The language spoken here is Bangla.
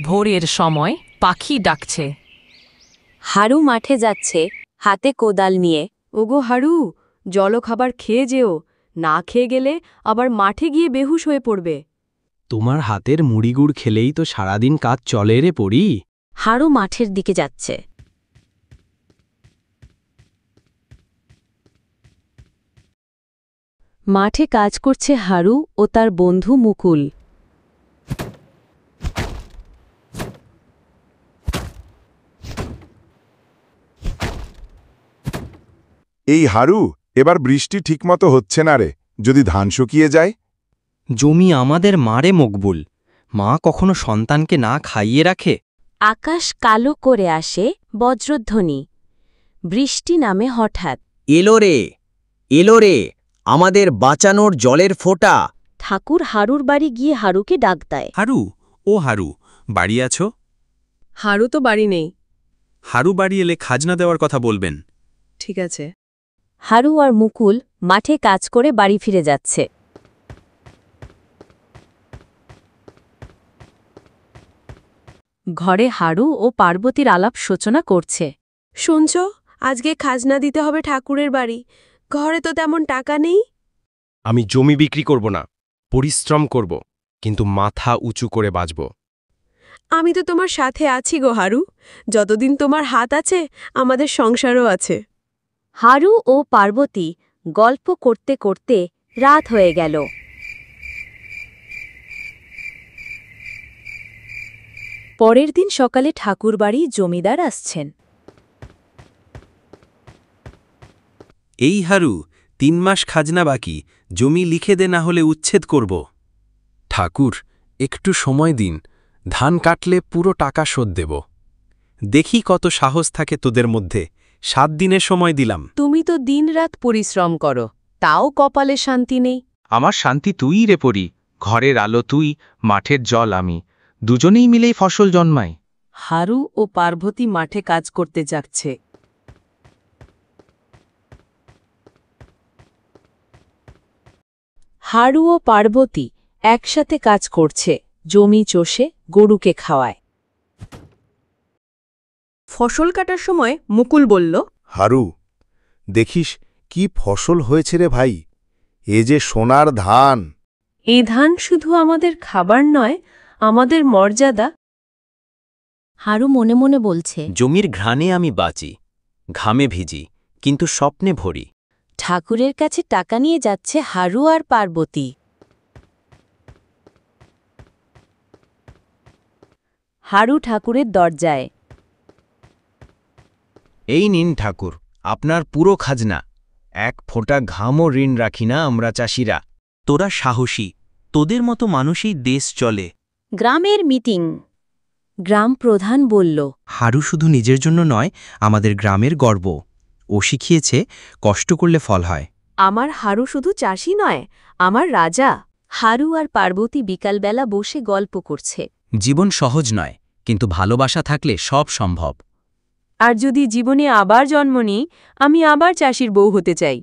ভোরের সময় পাখি ডাকছে। হারু মাঠে যাচ্ছে, হাতে কোদাল নিয়ে। ওগো হারু, জলখাবার খেয়ে যেও, না খেয়ে গেলে আবার মাঠে গিয়ে বেহুশ হয়ে পড়বে। তোমার হাতের মুড়িগুড় খেলেই তো সারাদিন কাজ চলে রে পড়ি। হারু মাঠের দিকে যাচ্ছে। মাঠে কাজ করছে হারু ও তার বন্ধু মুকুল। এই হারু, এবার বৃষ্টি ঠিকমতো হচ্ছে না রে, যদি ধান শুকিয়ে যায়। জমি আমাদের মারে মকবুল, মা কখনো সন্তানকে না খাইয়ে রাখে। আকাশ কালো করে আসে, বজ্রধ্বনি। বৃষ্টি নামে হঠাৎ। এলো রে, এলো রে, আমাদের বাঁচানোর জলের ফোঁটা। ঠাকুর হারুর বাড়ি গিয়ে হারুকে ডাক দেয়। হারু, ও হারু, বাড়ি আছো? হারু তো বাড়ি নেই। হারু বাড়ি এলে খাজনা দেওয়ার কথা বলবেন। ঠিক আছে। হারু আর মুকুল মাঠে কাজ করে বাড়ি ফিরে যাচ্ছে। ঘরে হারু ও পার্বতীর আলাপ সূচনা করছে। শুনছ, আজকে খাজনা দিতে হবে ঠাকুরের বাড়ি। ঘরে তো তেমন টাকা নেই। আমি জমি বিক্রি করব না, পরিশ্রম করব, কিন্তু মাথা উঁচু করে বাঁচব। আমি তো তোমার সাথে আছি গো হারু। যতদিন তোমার হাত আছে, আমাদের সংসারও আছে। হারু ও পার্বতী গল্প করতে করতে রাত হয়ে গেল। পরের দিন সকালে ঠাকুরবাড়ি জমিদার আসছেন। এই হারু, 3 মাস খাজনা বাকি, জমি লিখে দে, না হলে উচ্ছেদ করব। ঠাকুর, একটু সময় দিন, ধান কাটলে পুরো টাকা শোধ দেব। দেখি কত সাহস থাকে তোদের মধ্যে। 7 দিনের সময় দিলাম। তুমি তো দিনরাত পরিশ্রম করো, তাও কপালে শান্তি নেই। আমার শান্তি তুই রে পড়ি, ঘরের আলো তুই, মাঠের জল আমি, দুজনেই মিলেই ফসল জন্মায়। হারু ও পার্বতী মাঠে কাজ করতে যাচ্ছে। হারু ও পার্বতী একসাথে কাজ করছে, জমি চষে গরুকে খাওয়ায়। ফসল কাটার সময় মুকুল বলল, হারু, দেখিস কি ফসল হয়েছে রে ভাই, এ যে সোনার ধান। এই ধান শুধু আমাদের খাবার নয়, আমাদের মর্যাদা। হারু মনে মনে বলছে, জমির ঘ্রাণে আমি বাঁচি, ঘামে ভিজি, কিন্তু স্বপ্নে ভরি। ঠাকুরের কাছে টাকা নিয়ে যাচ্ছে হারু আর পার্বতী। হারু ঠাকুরের দরজায়। এই নিন ঠাকুর, আপনার পুরো খাজনা। এক ফোঁটা ঘামও ঋণ রাখি না আমরা চাষিরা। তোরা সাহসী, তোদের মতো মানুষই দেশ চলে। গ্রামের মিটিং। গ্রাম প্রধান বলল, হারু শুধু নিজের জন্য নয়, আমাদের গ্রামের গর্ব। ও শিখিয়েছে কষ্ট করলে ফল হয়। আমার হারু শুধু চাষি নয়, আমার রাজা। হারু আর পার্বতী বিকালবেলা বসে গল্প করছে। জীবন সহজ নয়, কিন্তু ভালোবাসা থাকলে সব সম্ভব। আর যদি জীবনে আবার জন্ম নিই, আমি আবার চাষির বউ হতে চাই।